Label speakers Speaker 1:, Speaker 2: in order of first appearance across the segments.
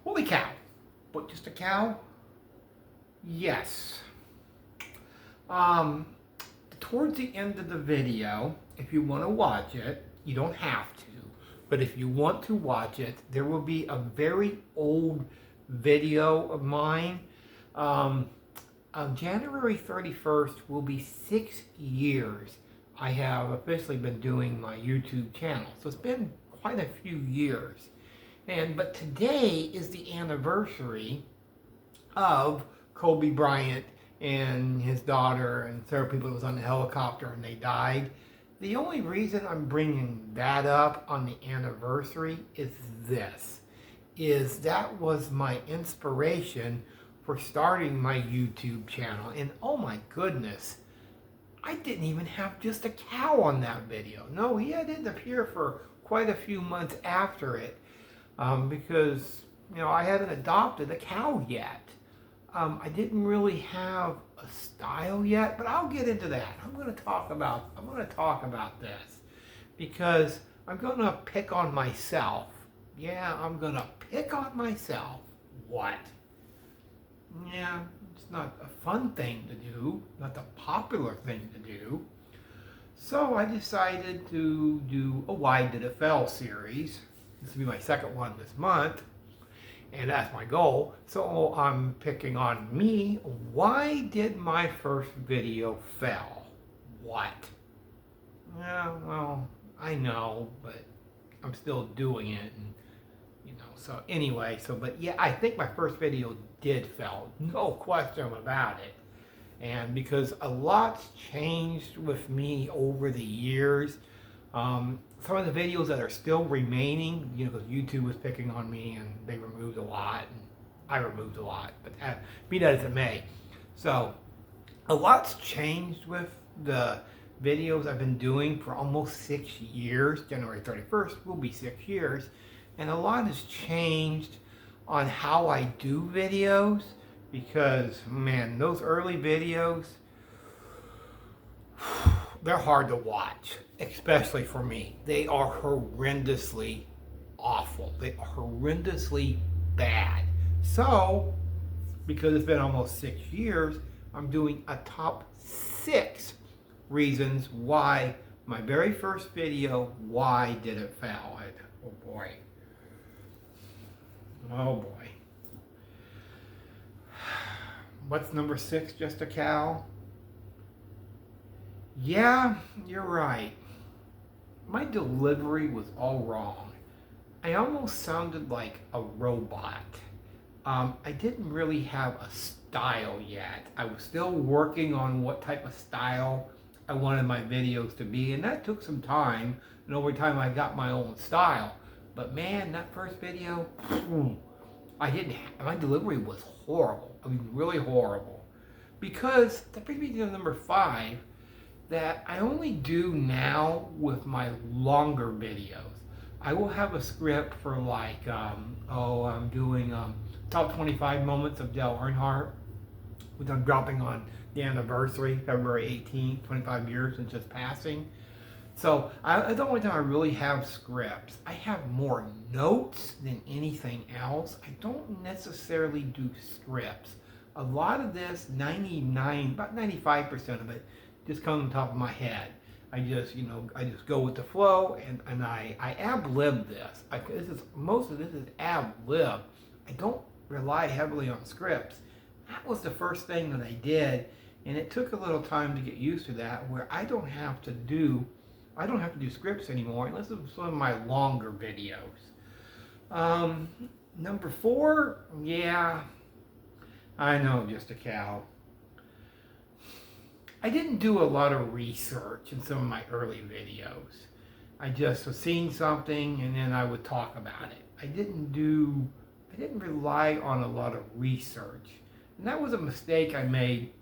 Speaker 1: Holy cow. But just a cow? Yes. Um, Towards the end of the video, if you want to watch it, you don't have to, but if you want to watch it, there will be a very old video of mine. Um, on January 31st will be 6 years I have officially been doing my YouTube channel. So it's been quite a few years. But today is the anniversary of Kobe Bryant and his daughter and several people that was on the helicopter and they died. The only reason I'm bringing that up on the anniversary is that was my inspiration for starting my YouTube channel. And oh my goodness, I didn't even have just a cow on that video. No, he didn't appear for quite a few months after it because, I hadn't adopted a cow yet. I didn't really have a style yet, but I'll get into that. I'm going to talk about this because I'm going to pick on myself. Yeah, I'm going to pick on myself. What? Yeah, it's not a fun thing to do, not the popular thing to do. So I decided to do a Why Did It Fail series. This will be my second one this month. And that's my goal. So I'm picking on me. Why did my first video fail? What? Yeah, well, I know, but I'm still doing it. And, so anyway, but yeah, I think my first video did fail. No question about it. And because a lot's changed with me over the years. Some of the videos that are still remaining, because YouTube was picking on me and they removed a lot, and I removed a lot, but be that as it may. So, a lot's changed with the videos I've been doing for almost 6 years. January 31st will be 6 years, and a lot has changed on how I do videos because, man, those early videos, they're hard to watch, especially for me. They are horrendously awful. They are horrendously bad. So, because it's been almost 6 years, I'm doing a top 6 reasons why my very first video, why did it fail? Oh boy. Oh boy. What's number 6, just a cow? Yeah, you're right. My delivery was all wrong. I almost sounded like a robot. I didn't really have a style yet. I was still working on what type of style I wanted my videos to be, and that took some time, and over time I got my own style. But man, that first video, my delivery was horrible. I mean, really horrible. Because, that brings me to number 5, that I only do now with my longer videos. I will have a script for like, I'm doing top 25 moments of Dale Earnhardt, which I'm dropping on the anniversary, February 18th, 25 years since his passing. So that's the only time I really have scripts. I have more notes than anything else. I don't necessarily do scripts. A lot of this, about 95% of it, just comes on top of my head. I just go with the flow, and I ad-lib this. Most of this is ad-lib. I don't rely heavily on scripts. That was the first thing that I did, and it took a little time to get used to that, where I don't have to do scripts anymore unless it's some of my longer videos. Number 4, yeah, I know, just a cow. I didn't do a lot of research in some of my early videos. I just was seeing something and then I would talk about it. I didn't rely on a lot of research. And that was a mistake I made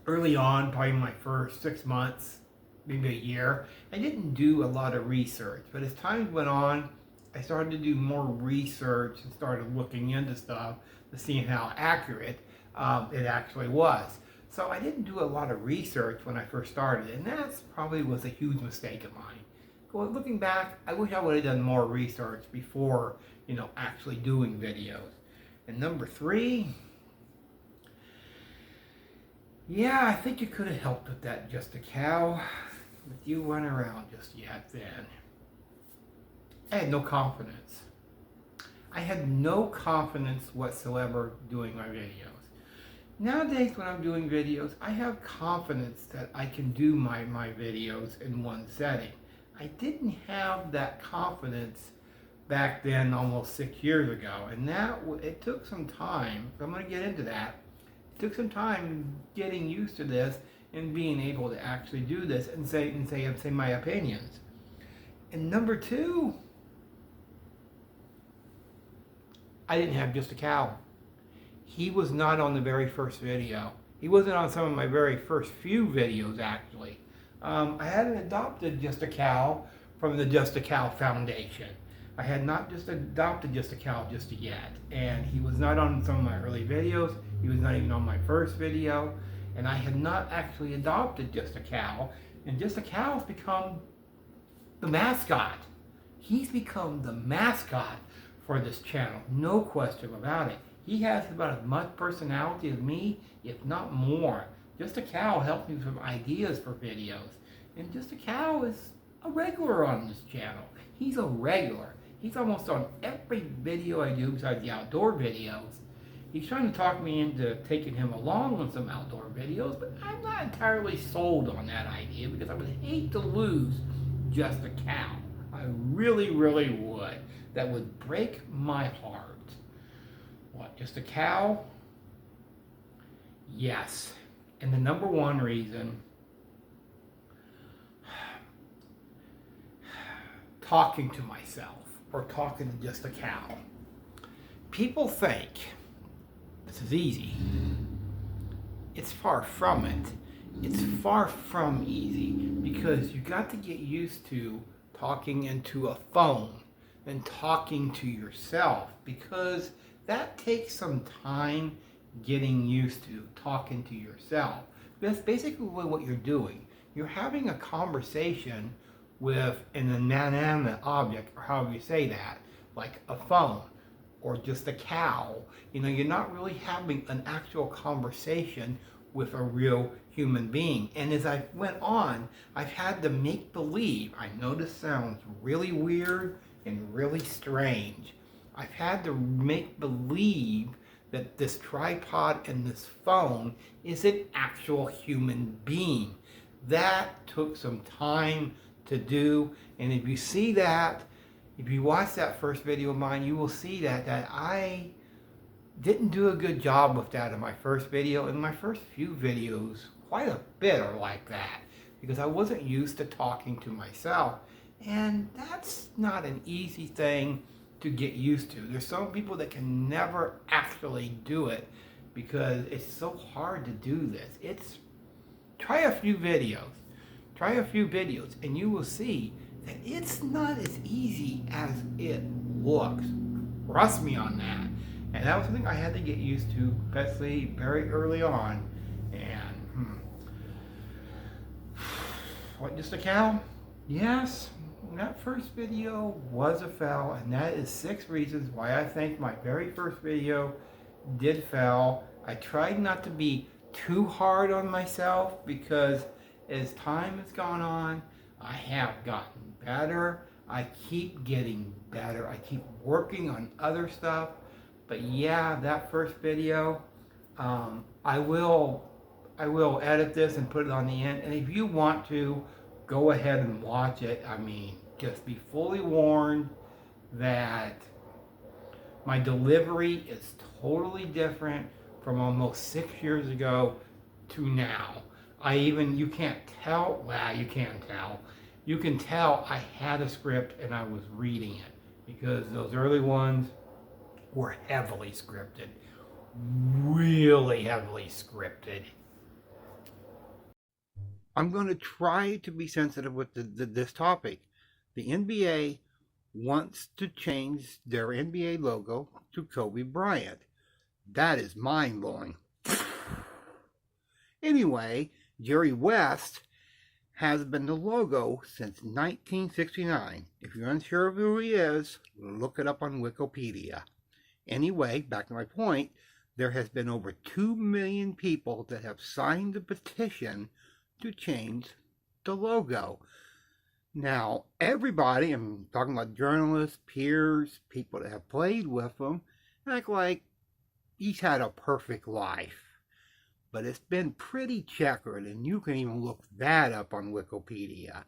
Speaker 1: early on, probably my first 6 months, maybe a year. I didn't do a lot of research, but as time went on, I started to do more research and started looking into stuff to see how accurate it actually was. So I didn't do a lot of research when I first started, and that probably was a huge mistake of mine. Well, looking back, I wish I would have done more research before, actually doing videos. And number 3, yeah, I think you could have helped with that, Just a Cow, but you weren't around just yet then. I had no confidence. I had no confidence whatsoever doing my videos. Nowadays, when I'm doing videos, I have confidence that I can do my videos in one setting. I didn't have that confidence back then almost 6 years ago, and it took some time. So I'm going to get into that. It took some time getting used to this and being able to actually do this and say my opinions. And number 2, I didn't have Just a Cow. He was not on the very first video. He wasn't on some of my very first few videos, actually. I hadn't adopted Just a Cow from the Just a Cow Foundation. I had not just adopted Just a Cow just yet. And he was not on some of my early videos. He was not even on my first video. And I had not actually adopted Just a Cow. And Just a Cow has become the mascot. He's become the mascot for this channel. No question about it. He has about as much personality as me, if not more. Just a Cow helps me with some ideas for videos. And Just a Cow is a regular on this channel. He's a regular. He's almost on every video I do besides the outdoor videos. He's trying to talk me into taking him along on some outdoor videos, but I'm not entirely sold on that idea because I would hate to lose Just a Cow. I really, really would. That would break my heart. What, Just a Cow? Yes. And the number 1 reason, talking to myself or talking to Just a Cow. People think this is easy. It's far from it. It's far from easy because you got to get used to talking into a phone and talking to yourself, because that takes some time getting used to talking to yourself. That's basically what you're doing. You're having a conversation with an inanimate object, or however you say that, like a phone or just a cow. You know, you're not really having an actual conversation with a real human being. And as I went on, I've had to make believe. I know this sounds really weird and really strange. I've had to make believe that this tripod and this phone is an actual human being. That took some time to do, and if you see that, if you watch that first video of mine, you will see that I didn't do a good job with that in my first video. In my first few videos, quite a bit are like that, because I wasn't used to talking to myself, and that's not an easy thing to get used to. There's some people that can never actually do it because it's so hard to do this. Try a few videos, and you will see that it's not as easy as it looks. Trust me on that. And that was something I had to get used to, especially very early on. And what, just a cow? Yes, that first video was a fail, and that is 6 reasons why I think my very first video did fail. I tried not to be too hard on myself, because as time has gone on, I have gotten better. I keep getting better. I keep working on other stuff. But yeah, that first video, I will edit this and put it on the end. And if you want to, go ahead and watch it. I mean, just be fully warned that my delivery is totally different from almost 6 years ago to now. You can't tell, well, you can tell. You can tell I had a script and I was reading it, because those early ones were heavily scripted. Really heavily scripted. I'm going to try to be sensitive with this topic. The NBA wants to change their NBA logo to Kobe Bryant. That is mind-blowing. Anyway, Jerry West has been the logo since 1969. If you're unsure of who he is, look it up on Wikipedia.
Speaker 2: Anyway, back to my point, there has been over 2 million people that have signed the petition to change the logo. Now, everybody, I'm talking about journalists, peers, people that have played with him, act like he's had a perfect life. But it's been pretty checkered, and you can even look that up on Wikipedia.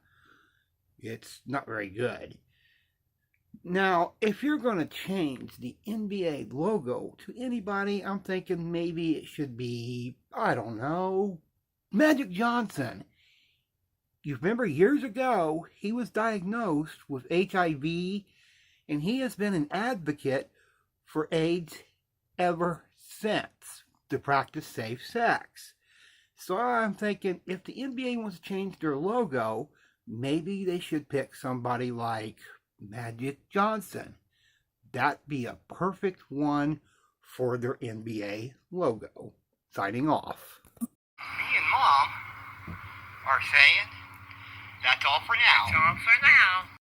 Speaker 2: It's not very good. Now, if you're going to change the NBA logo to anybody, I'm thinking maybe it should be, I don't know, Magic Johnson. You remember years ago, he was diagnosed with HIV, and he has been an advocate for AIDS ever since to practice safe sex. So I'm thinking if the NBA wants to change their logo, maybe they should pick somebody like Magic Johnson. That'd be a perfect one for their NBA logo. Signing off.
Speaker 1: Me and Mom are saying that's all for now.
Speaker 3: That's all for now.